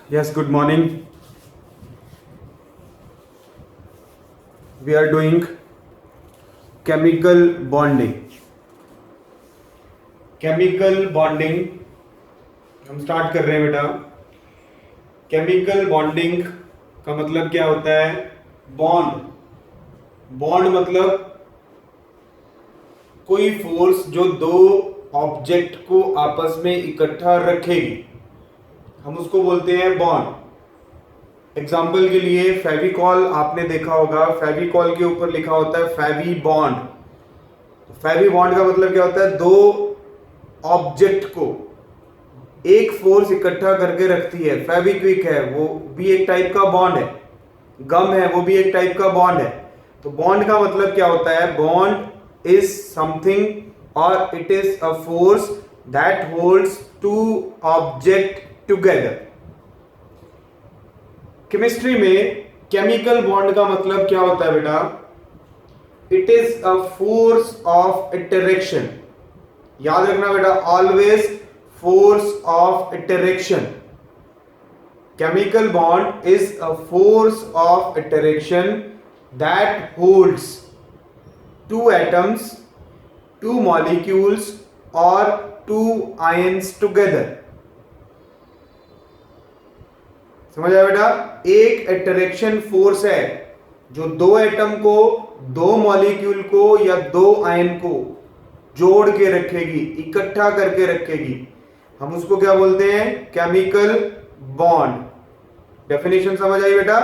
Yes, good morning. We are doing chemical bonding. Chemical bonding हम start कर रहे हैं बेटा. केमिकल बॉन्डिंग का मतलब क्या होता है? बॉन्ड. बॉन्ड मतलब कोई फोर्स जो दो ऑब्जेक्ट को आपस में इकट्ठा रखेगी, हम उसको बोलते हैं बॉन्ड. एग्जाम्पल के लिए फेविकॉल आपने देखा होगा, फेविकॉल के ऊपर लिखा होता है फेवी बॉन्ड. फेवी बॉन्ड का मतलब क्या होता है? दो ऑब्जेक्ट को एक फोर्स इकट्ठा करके रखती है. फेविक्विक है, वो भी एक टाइप का बॉन्ड है. गम है, वो भी एक टाइप का बॉन्ड है. तो बॉन्ड का मतलब क्या होता है? बॉन्ड इज समथिंग और it is a force that holds two object together. Chemistry में केमिकल बॉन्ड का मतलब क्या होता है बेटा? It is a force of interaction. याद रखना बेटा, always force of interaction. Chemical bond is a force of interaction that holds two atoms, two molecules or two ions together. समझ आया बेटा? एक इंटरेक्शन फोर्स है जो दो एटम को, दो मॉलिक्यूल को या दो आयन को जोड़ के रखेगी, इकट्ठा करके रखेगी. हम उसको क्या बोलते हैं? Chemical bond. डेफिनेशन समझ आई बेटा?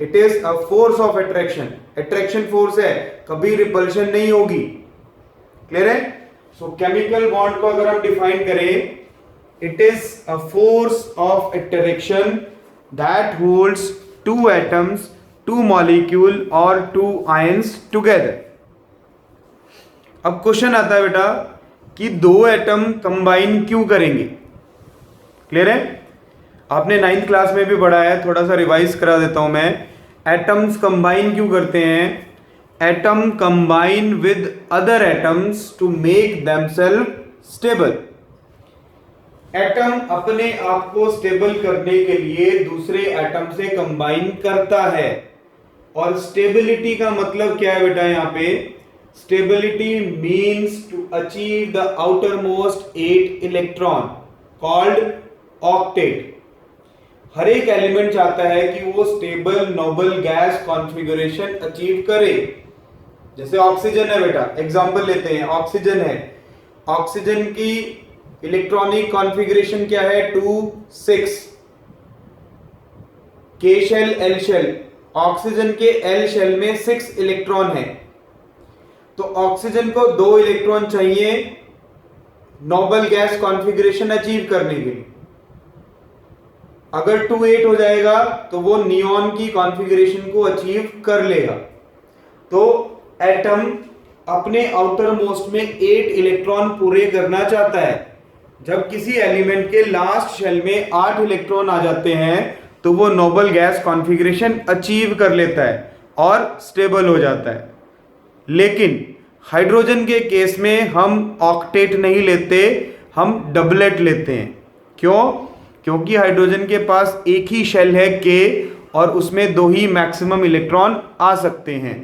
It is a force of attraction. Attraction force है, कभी रिपल्शन नहीं होगी. क्लियर है? सो केमिकल बॉन्ड को अगर हम डिफाइन करें, it is a force of attraction that holds two atoms, two molecule और टू आयंस टुगेदर. अब क्वेश्चन आता है बेटा कि दो एटम कंबाइन क्यों करेंगे? क्लियर है? आपने 9th क्लास में भी पढ़ा है, थोड़ा सा रिवाइज करा देता हूं मैं. एटम्स कंबाइन क्यों करते हैं? Atom combine with other atoms to make themself stable. Atom अपने आप को स्टेबल करने के लिए दूसरे एटम से कंबाइन करता है. और स्टेबिलिटी का मतलब क्या है बेटा? यहां पे stability means to achieve the outermost 8 electron called octet. हर एक एलिमेंट चाहता है कि वो stable Nobel gas configuration achieve करे. जैसे ऑक्सीजन है बेटा, एग्जांपल लेते हैं. ऑक्सीजन है, ऑक्सीजन की इलेक्ट्रॉनिक कॉन्फ़िगरेशन क्या है? 2 6. के शेल एल शेल. ऑक्सीजन के एल शेल में 6 इलेक्ट्रॉन है. तो ऑक्सीजन को 2 इलेक्ट्रॉन चाहिए नोबल गैस कॉन्फ़िगरेशन अचीव करने के लिए. अगर 2 8 हो जाएगा तो वो नियॉन की कॉन्फ़िगरेशन को अचीव कर लेगा. तो एटम अपने आउटर मोस्ट में 8 इलेक्ट्रॉन पूरे करना चाहता है. जब किसी एलिमेंट के लास्ट शेल में 8 इलेक्ट्रॉन आ जाते हैं तो वो नोबल गैस कॉन्फ़िगरेशन अचीव कर लेता है और स्टेबल हो जाता है. लेकिन हाइड्रोजन के केस में हम ऑक्टेट नहीं लेते, हम डबलेट लेते हैं. क्यों? क्योंकि हाइड्रोजन के पास एक ही शेल है के और उसमें 2 ही मैक्सिमम इलेक्ट्रॉन आ सकते हैं.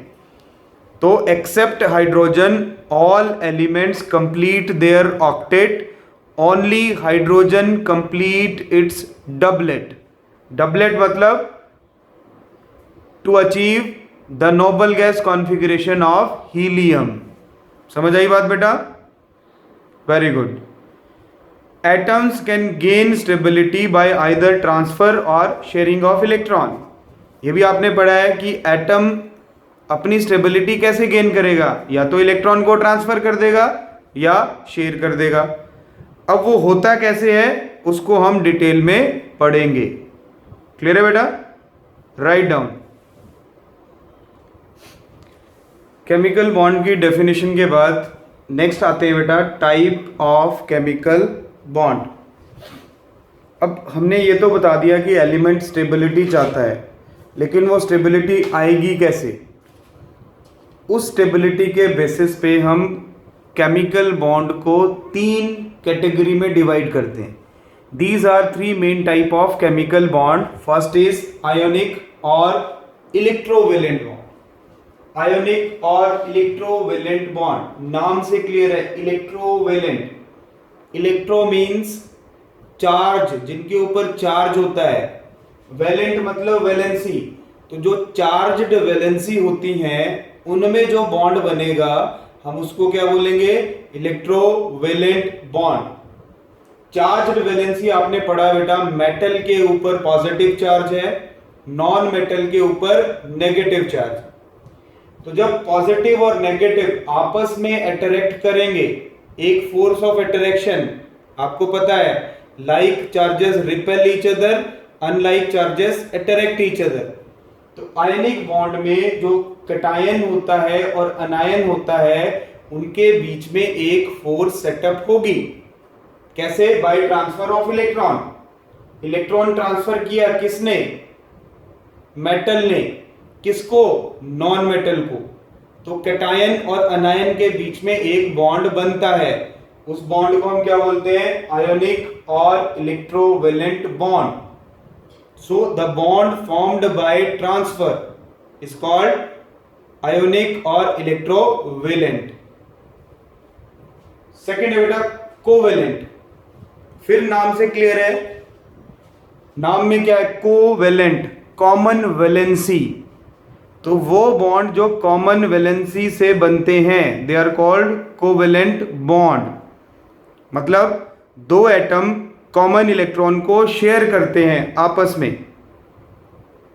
तो except hydrogen all elements complete their octet, only hydrogen complete its doublet. Doublet मतलब to achieve the noble gas configuration of helium. समझ आई बात बेटा? Very good. Atoms can gain stability by either transfer और sharing of electron. ये भी आपने पढ़ा है कि एटम अपनी स्टेबिलिटी कैसे गेन करेगा? या तो इलेक्ट्रॉन को ट्रांसफर कर देगा या शेयर कर देगा. अब वो होता कैसे है उसको हम डिटेल में पढ़ेंगे. क्लियर है बेटा? Write down. केमिकल बॉन्ड की डेफिनेशन के बाद नेक्स्ट आते हैं बेटा टाइप ऑफ केमिकल बॉन्ड. अब हमने ये तो बता दिया कि एलिमेंट स्टेबिलिटी चाहता है, लेकिन वो स्टेबिलिटी आएगी कैसे? उस स्टेबिलिटी के बेसिस पे हम केमिकल बॉन्ड को 3 कैटेगरी में डिवाइड करते हैं. These are three main type of chemical bond. First is ionic or electrovalent bond. Ionic और इलेक्ट्रोवेलेंट बॉन्ड, नाम से क्लियर है, इलेक्ट्रोवेलेंट. इलेक्ट्रो मीन्स चार्ज, जिनके ऊपर चार्ज होता है. वेलेंट मतलब वैलेंसी. तो जो चार्ज्ड वैलेंसी होती हैं उनमें जो बॉन्ड बनेगा हम उसको क्या बोलेंगे? Electrovalent bond. चार्ज्ड वैलेंसी आपने पढ़ा बेटा, मेटल के ऊपर पॉजिटिव चार्ज है, नॉन मेटल के ऊपर नेगेटिव चार्ज. तो जब पॉजिटिव और नेगेटिव आपस में अट्रैक्ट करेंगे, एक फोर्स ऑफ अट्रैक्शन आपको पता है, like charges repel each other, unlike charges attract each other. तो आयनिक बॉन्ड में जो कैटायन होता है और अनायन होता है उनके बीच में एक फोर्स सेटअप होगी. कैसे? Bye transfer of electron. Electron transfer किया किसने? मेटल ने. किसको? नॉन मेटल को. तो कैटायन और अनायन के बीच में एक बॉन्ड बनता है. उस बॉन्ड को हम क्या बोलते हैं? आयोनिक और electrovalent bond. So the bond formed by transfer is called ionic और इलेक्ट्रोवेलेंट. सेकेंड है बेटा कोवेलेंट. फिर नाम से क्लियर है, नाम में क्या है? Covalent, common valency. तो वो बॉन्ड जो कॉमन वैलेंसी से बनते हैं they are called covalent bond. मतलब दो एटम कॉमन इलेक्ट्रॉन को शेयर करते हैं आपस में.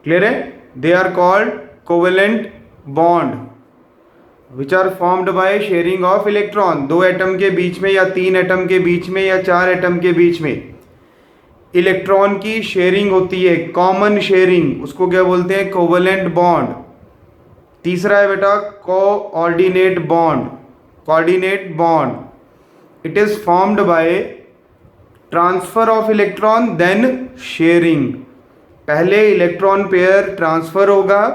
क्लियर है? They are called covalent bond which are formed by sharing of electron. दो एटम के बीच में या तीन एटम के बीच में या चार एटम के बीच में इलेक्ट्रॉन की शेयरिंग होती है, कॉमन शेयरिंग, उसको क्या बोलते हैं? Covalent bond. तीसरा है बेटा coordinate bond. Coordinate bond, it is formed by transfer of electron then sharing. पहले इलेक्ट्रॉन पेयर ट्रांसफर होगा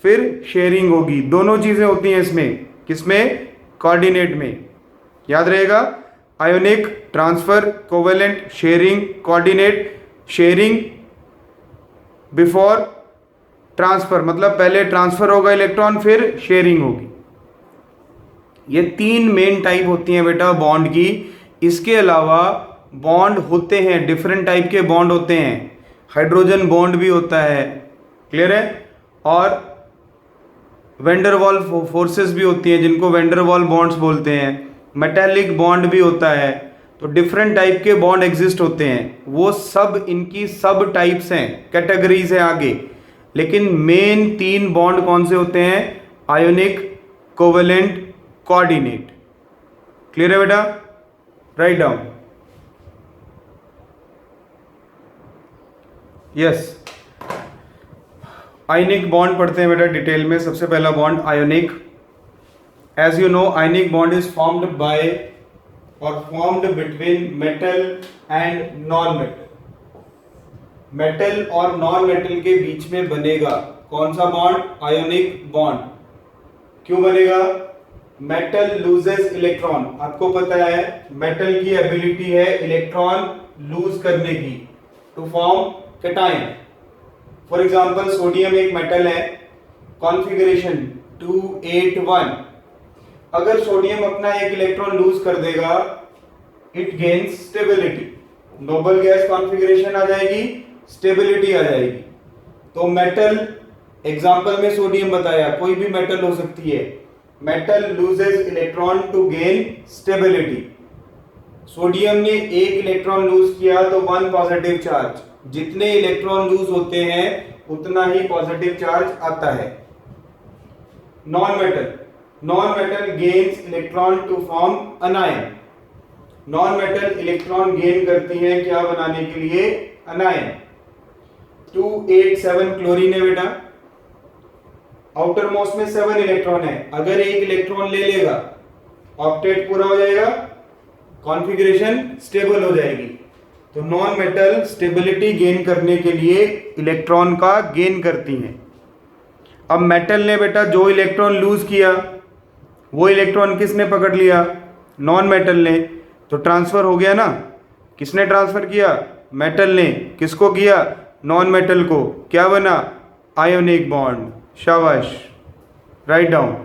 फिर शेयरिंग होगी. दोनों चीजें होती हैं इसमें. किसमें? कोऑर्डिनेट में. याद रहेगा, ionic transfer, covalent sharing, coordinate sharing before transfer, मतलब पहले ट्रांसफर होगा इलेक्ट्रॉन फिर शेयरिंग होगी. ये तीन मेन टाइप होती हैं बेटा बॉन्ड की. इसके अलावा बॉन्ड होते हैं, डिफरेंट टाइप के बॉन्ड होते हैं. हाइड्रोजन बॉन्ड भी होता है. क्लियर है? और वेंडरवॉल फोर्सेस भी होती हैं जिनको वेंडरवॉल बॉन्ड्स बोलते हैं. मेटालिक बॉन्ड भी होता है. तो डिफरेंट टाइप के बॉन्ड एग्जिस्ट होते हैं. वो सब इनकी सब टाइप्स हैं, कैटेगरीज हैं आगे. लेकिन मेन तीन बॉन्ड कौन से होते हैं? Ionic, covalent, coordinate. क्लियर है बेटा? Write down. Yes, ionic bond पढ़ते हैं बेटा डिटेल में. सबसे पहला bond ionic. As you know ionic bond is formed by और formed between metal and non metal. Metal और नॉन मेटल के बीच में बनेगा कौन सा बॉन्ड? Ionic bond. क्यों बनेगा? Metal loses electron. आपको पता है मेटल की एबिलिटी है इलेक्ट्रॉन लूज करने की to form cation. For example sodium एक मेटल है, कॉन्फ़िगरेशन 281. अगर सोडियम अपना एक इलेक्ट्रॉन लूज कर देगा it gains stability. Noble gas configuration आ जाएगी, स्टेबिलिटी आ जाएगी. तो मेटल एग्जाम्पल में सोडियम बताया, कोई भी मेटल हो सकती है. Metal loses electron to gain stability. Sodium ने एक इलेक्ट्रॉन लूज किया तो वन पॉजिटिव चार्ज. जितने इलेक्ट्रॉन लूज होते हैं उतना ही पॉजिटिव चार्ज आता है. Non metal gains electron to form anion. Non metal electron gain करती हैं क्या बनाने के लिए? अनायन. 287 क्लोरीन है बेटा. आउटर मोस्ट में 7 इलेक्ट्रॉन है. अगर एक इलेक्ट्रॉन ले लेगा ऑक्टेट पूरा हो जाएगा, कॉन्फ़िगरेशन स्टेबल हो जाएगी. तो नॉन मेटल स्टेबिलिटी गेन करने के लिए इलेक्ट्रॉन का गेन करती हैं. अब मेटल ने बेटा जो इलेक्ट्रॉन लूज किया वो इलेक्ट्रॉन किसने पकड़ लिया? नॉन मेटल ने. तो ट्रांसफर हो गया ना. किसने ट्रांसफर किया? मेटल ने किसको किया, नॉन मेटल को, क्या बना, आयोनिक बॉन्ड। शाबाश, राइट डाउन।